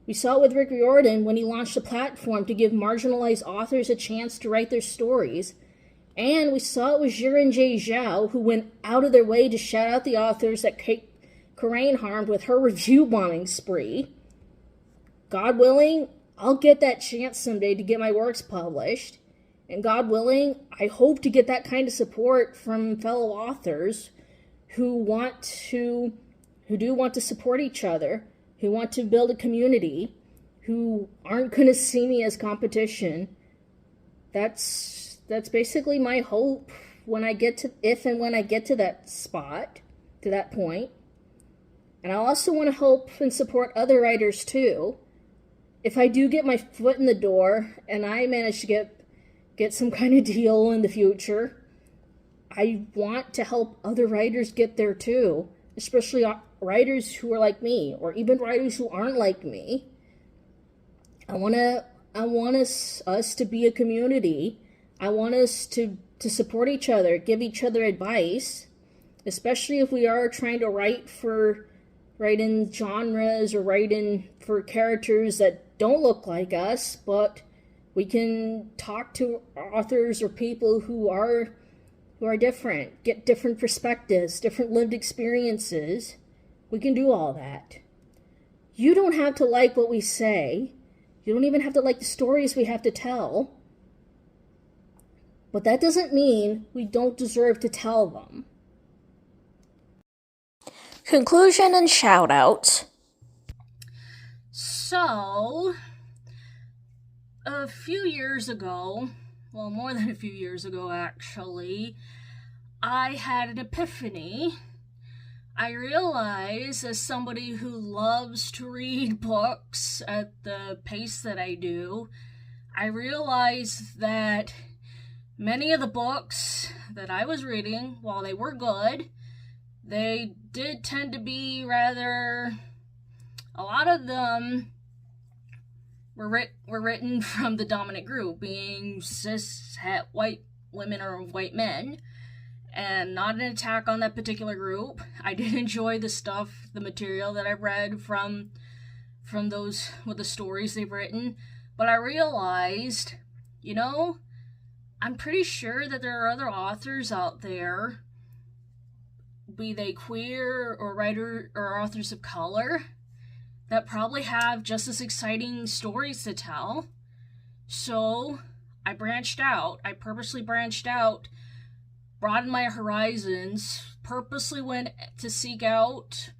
We saw it with Rick Riordan when he launched a platform to give marginalized authors a chance to write their stories. And we saw it with Jiren J. Zhao, who went out of their way to shout out the authors that Coraine harmed with her review bombing spree. God willing, I'll get that chance someday to get my works published. And God willing, I hope to get that kind of support from fellow authors who do want to support each other, who want to build a community, who aren't going to see me as competition. That's basically my hope when I get to that spot, to that point. And I also want to help and support other writers too. If I do get my foot in the door and I manage to get some kind of deal in the future, I want to help other writers get there too, especially writers who are like me, or even writers who aren't like me. I want us to be a community. I want us to support each other, give each other advice, especially if we are trying to write in genres or for characters that don't look like us, but we can talk to authors or people who are different, get different perspectives, different lived experiences. We can do all that. You don't have to like what we say. You don't even have to like the stories we have to tell. but that doesn't mean we don't deserve to tell them. Conclusion and shout-outs. So, a few years ago, well, more than a few years ago actually, I had an epiphany. I realized, as somebody who loves to read books at the pace that I do, I realized that many of the books that I was reading, while they were good, they did tend to be rather, a lot of them were written from the dominant group, being cis, het, white women or white men, and not an attack on that particular group. I did enjoy the material that I've read from those, with the stories they've written, but I realized, I'm pretty sure that there are other authors out there, be they queer or writer or authors of color, that probably have just as exciting stories to tell. So I branched out. I purposely branched out, broadened my horizons, purposely went to seek out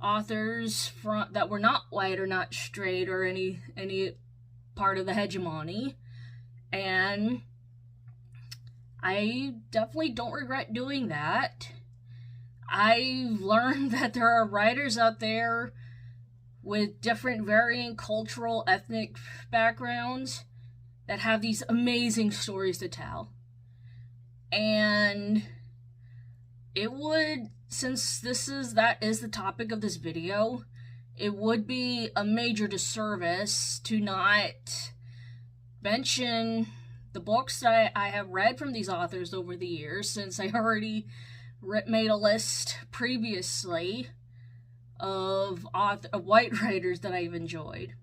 authors that were not white or not straight or any part of the hegemony. And I definitely don't regret doing that. I've learned that there are writers out there with different varying cultural, ethnic backgrounds that have these amazing stories to tell. And it would, since that is the topic of this video, it would be a major disservice to not mention the books that I have read from these authors over the years, since I already made a list previously of white writers that I've enjoyed.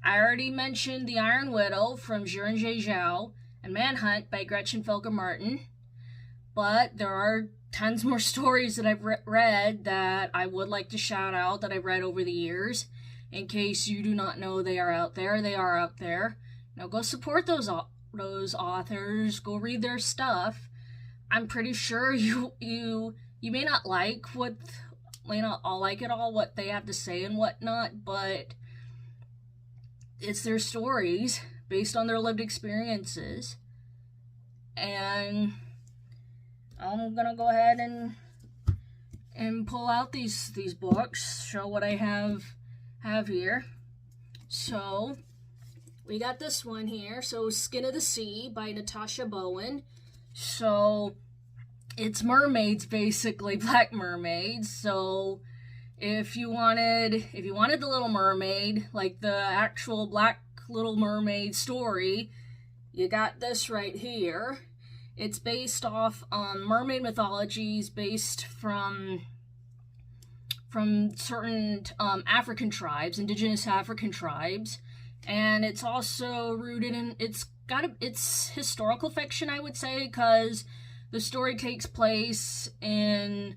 I already mentioned The Iron Widow from Zhiren Zhao and Manhunt by Gretchen Felker Martin, but there are tons more stories that I've read that I would like to shout out that I've read over the years. In case you do not know, they are out there. They are out there. Now go support those authors. Go read their stuff. I'm pretty sure you may not like what they have to say and whatnot, but it's their stories based on their lived experiences. And I'm gonna go ahead and pull out these books, show what I have here. So we got this one here. So Skin of the Sea by Natasha Bowen. So it's mermaids, basically, black mermaids. So if you wanted the Little Mermaid, like the actual Black Little Mermaid story, you got this right here. It's based off mermaid mythologies based from certain African tribes, indigenous African tribes, and it's also rooted in it's historical fiction, I would say, because the story takes place in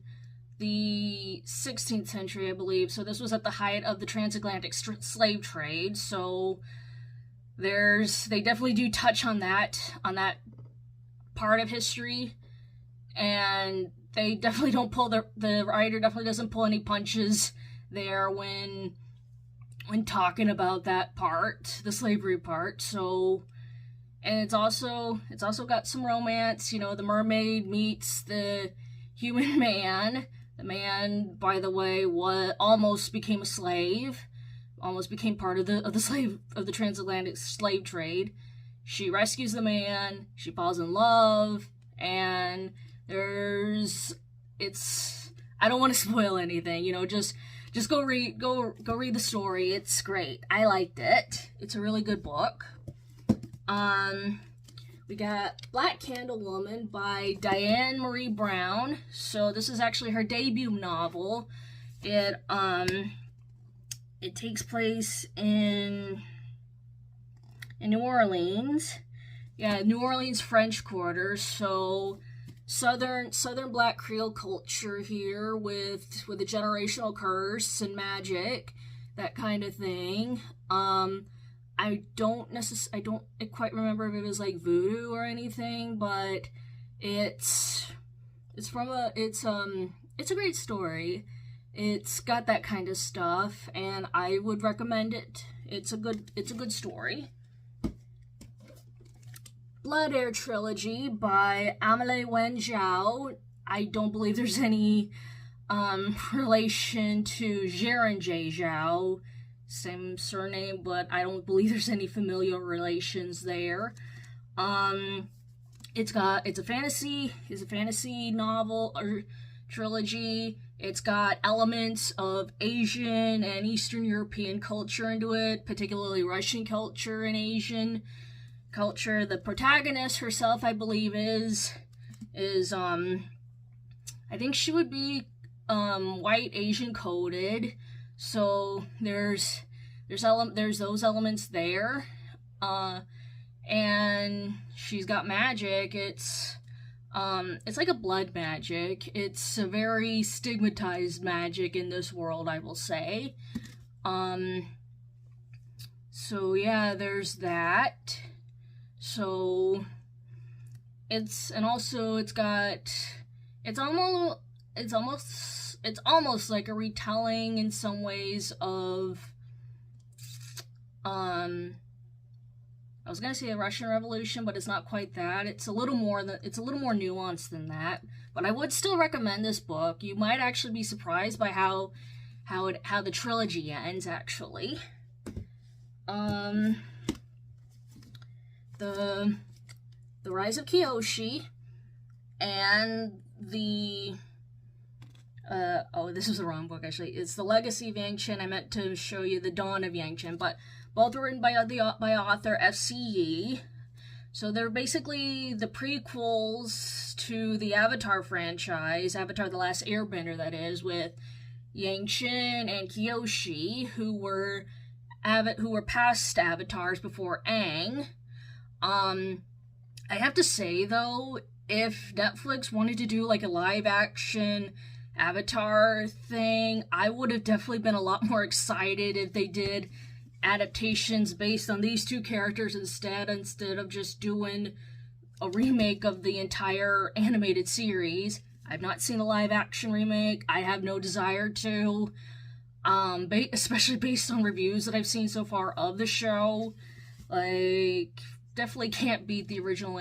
the 16th century, I believe. So this was at the height of the transatlantic slave trade. So they definitely do touch on that part of history, and they definitely don't pull the writer definitely doesn't pull any punches there when talking about that part, the slavery part. So, and it's also got some romance. The mermaid meets the human man. The man, by the way, almost became a slave, almost became part of the transatlantic slave trade. She rescues the man, she falls in love, and I don't want to spoil anything, just go read the story. It's great. I liked it. It's a really good book. We got Black Candle Woman by Diane Marie Brown. So this is actually her debut novel. It takes place in New Orleans. Yeah, New Orleans French Quarter. So southern Black Creole culture here with a generational curse and magic, that kind of thing. I don't quite remember if it was like voodoo or anything, but it's a great story. It's got that kind of stuff, and I would recommend it. It's a good story. Blood Air Trilogy by Amelie Wen Zhao. I don't believe there's any relation to Jiren J. Zhao, same surname, but I don't believe there's any familial relations there. It's a fantasy novel or trilogy. It's got elements of Asian and Eastern European culture into it, particularly Russian culture and Asian culture. The protagonist herself, I believe, is I think she would be white Asian coded. So there's those elements there. And she's got magic. It's like a blood magic. It's a very stigmatized magic in this world, I will say. So yeah, there's that. So it's almost like a retelling in some ways of I was gonna say the Russian Revolution, but it's not quite that. It's a little more nuanced than that. But I would still recommend this book. You might actually be surprised by how the trilogy ends, actually. The Rise of Kyoshi and the this was the wrong book, actually. It's The Legacy of Yang-Chen. I meant to show you The Dawn of Yang-Chen, but both were written by author F.C.E. So they're basically the prequels to the Avatar franchise, Avatar The Last Airbender, that is, with Yang-Chen and Kyoshi, who were past avatars before Aang. I have to say, though, if Netflix wanted to do like a live action Avatar thing, I would have definitely been a lot more excited if they did adaptations based on these two characters instead of just doing a remake of the entire animated series. I've not seen a live action remake. I have no desire to, especially based on reviews that I've seen so far of the show. Like, definitely can't beat the original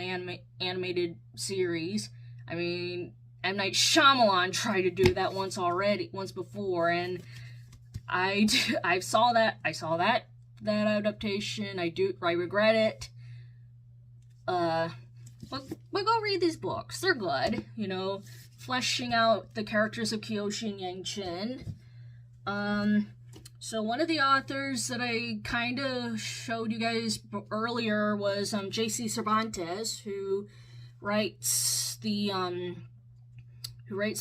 animated series. I mean, M. Night Shyamalan tried to do that once before, and I saw that adaptation. I regret it. But go read these books. They're good, fleshing out the characters of Kyoshi and Yang-Chen. So one of the authors that I kind of showed you guys earlier was J.C. Cervantes, who writes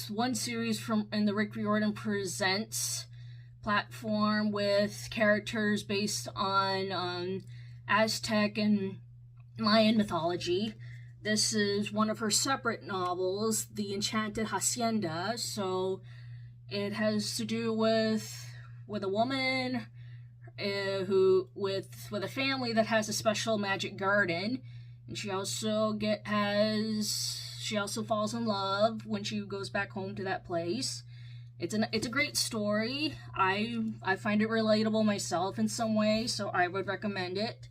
one series in the Rick Riordan Presents platform with characters based on Aztec and Mayan mythology. This is one of her separate novels, The Enchanted Hacienda. So it has to do with a woman with a family that has a special magic garden, and she also falls in love when she goes back home to that place. It's a great story. I find it relatable myself in some way, so I would recommend it.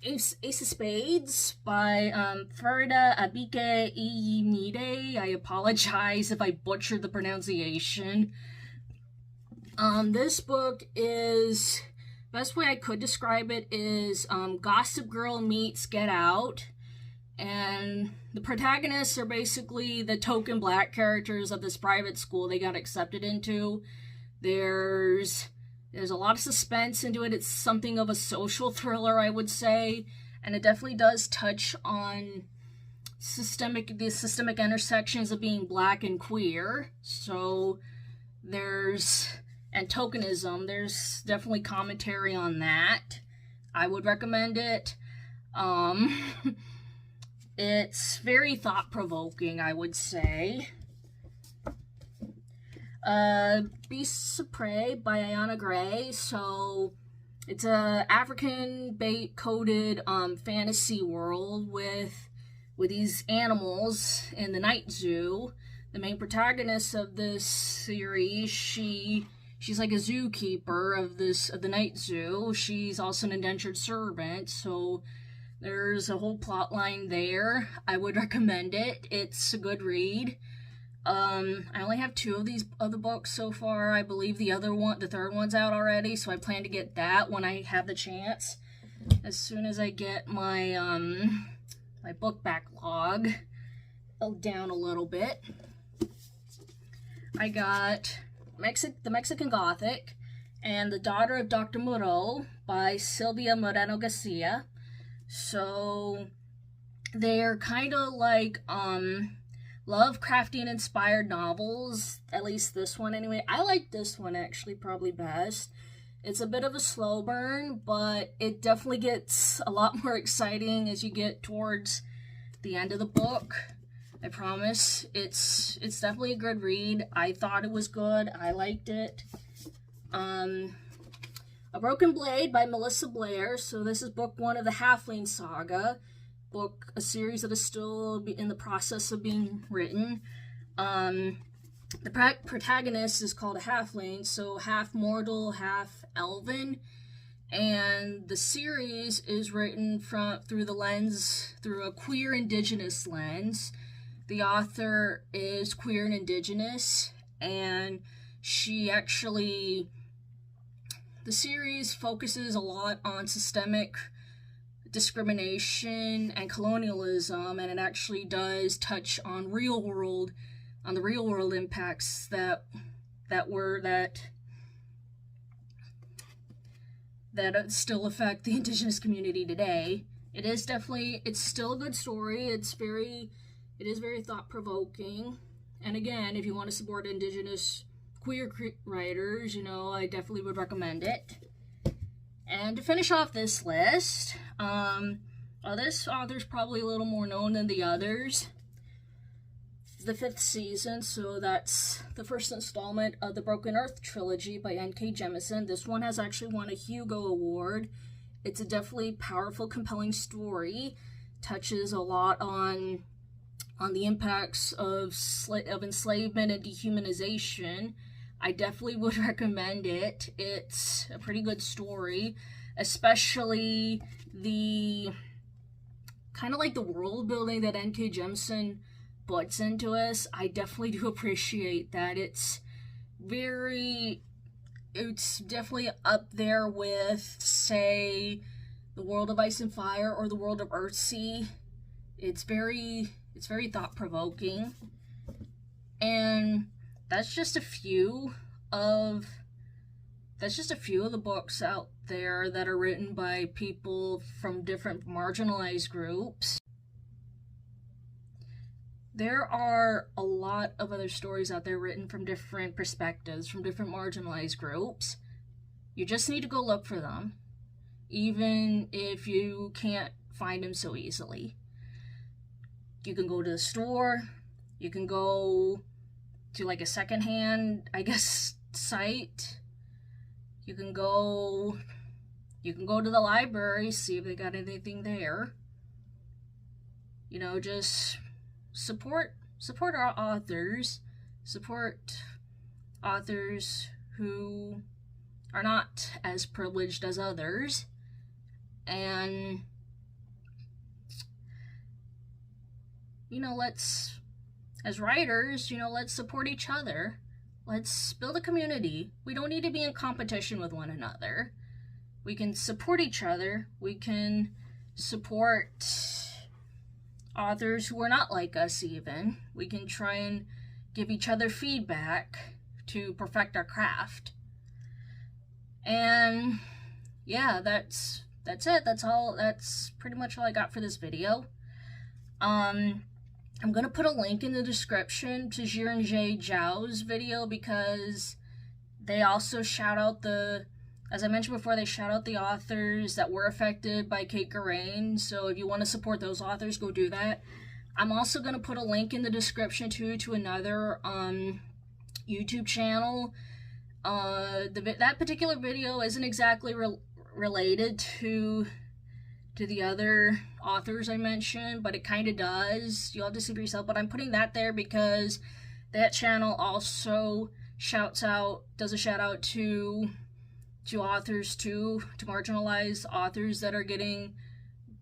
Ace of Spades by Ferda Abike Iyimide. I apologize if I butchered the pronunciation. This book is, best way I could describe it is Gossip Girl meets Get Out. And the protagonists are basically the token black characters of this private school they got accepted into. There's a lot of suspense into it. It's something of a social thriller, I would say. And it definitely does touch on the systemic intersections of being black and queer. So and tokenism, there's definitely commentary on that. I would recommend it. It's very thought-provoking, I would say. Beasts of Prey by Ayana Gray. So It's a African coded fantasy world with these animals in the night zoo. The main protagonist of this series, she's like a zookeeper of the night zoo. She's also an indentured servant, so there's a whole plot line there. I would recommend it. It's a good read. I only have 2 of these other books so far. I believe the third one's out already, so I plan to get that when I have the chance. As soon as I get my my book backlog down a little bit. I got The Mexican Gothic and The Daughter of Dr. Moreau by Silvia Moreno Garcia. So they're kind of like Lovecraftian inspired novels, at least this one anyway. I like this one actually probably best. It's a bit of a slow burn, but it definitely gets a lot more exciting as you get towards the end of the book. I promise. It's definitely a good read. I thought it was good. I liked it. A Broken Blade by Melissa Blair. So this is book 1 of the Halfling Saga. A series that is still in the process of being written. The protagonist is called a halfling, so half mortal, half elven, and the series is written through a queer indigenous lens. The author is queer and indigenous, and the series focuses a lot on systemic discrimination and colonialism, and it actually does touch on the real world impacts that still affect the indigenous community today. It's still a good story. It is very thought-provoking, and again, if you want to support indigenous queer writers, I definitely would recommend it. And to finish off this list, this author's probably a little more known than the others. The 5th season, so that's the first installment of the Broken Earth trilogy by N.K. Jemisin. This one has actually won a Hugo Award. It's a definitely powerful, compelling story. Touches a lot on the impacts of enslavement and dehumanization. I definitely would recommend it. It's a pretty good story, especially the kind of like the world building that N.K. Jemisin puts into us. I definitely do appreciate that. It's definitely up there with, say, the World of Ice and Fire or the World of Earthsea. It's very thought-provoking, and that's just a few of the books out there that are written by people from different marginalized groups. There are a lot of other stories out there written from different perspectives, from different marginalized groups. You just need to go look for them, even if you can't find them so easily. You can go to the store, you can go to like a secondhand, site. You can go to the library, see if they got anything there. Just support our authors, support authors who are not as privileged as others, and as writers, let's support each other. Let's build a community. We don't need to be in competition with one another. We can support each other. We can support authors who are not like us even. We can try and give each other feedback to perfect our craft. And yeah, that's it. That's pretty much all I got for this video. I'm going to put a link in the description to Jiren Zhao's video, because they also shout out as I mentioned before, they shout out the authors that were affected by Kate Garain. So if you want to support those authors, go do that. I'm also going to put a link in the description to another YouTube channel. That particular video isn't exactly related to the other authors I mentioned, but it kind of does. You'll have to see for yourself, but I'm putting that there because that channel also does a shout out to authors too, to marginalized authors that are getting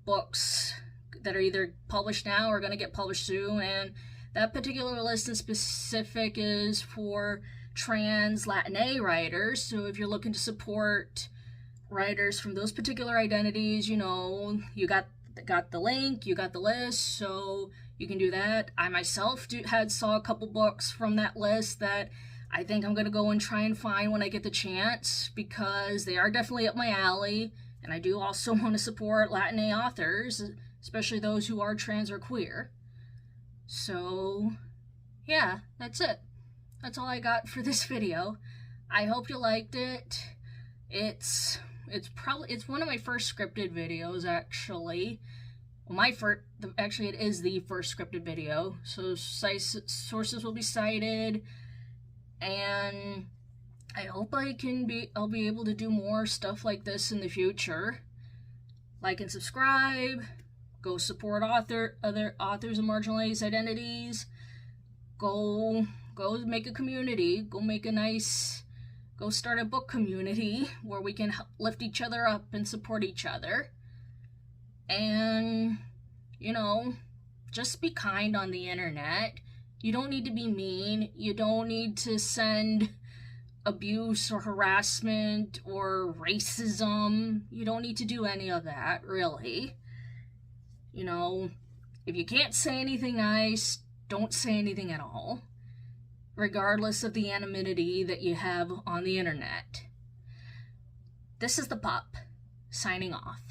books that are either published now or going to get published soon. And that particular list in specific is for trans Latina writers. So if you're looking to support writers from those particular identities, you know, you got the link, you got the list, so you can do that. I myself saw a couple books from that list that I think I'm going to go and try and find when I get the chance, because they are definitely up my alley, and I do also want to support Latina authors, especially those who are trans or queer. So, yeah, that's it. That's all I got for this video. I hope you liked it. It's one of my first scripted videos, actually. Well, actually, it is the first scripted video, so sources will be cited, and I hope I'll be able to do more stuff like this in the future. Like and subscribe. Go support other authors and marginalized identities. Go make a community. Go start a book community where we can lift each other up and support each other. And, you know, just be kind on the internet. You don't need to be mean. You don't need to send abuse or harassment or racism. You don't need to do any of that, really. You know, if you can't say anything nice, don't say anything at all, regardless of the anonymity that you have on the internet. This is the pup, signing off.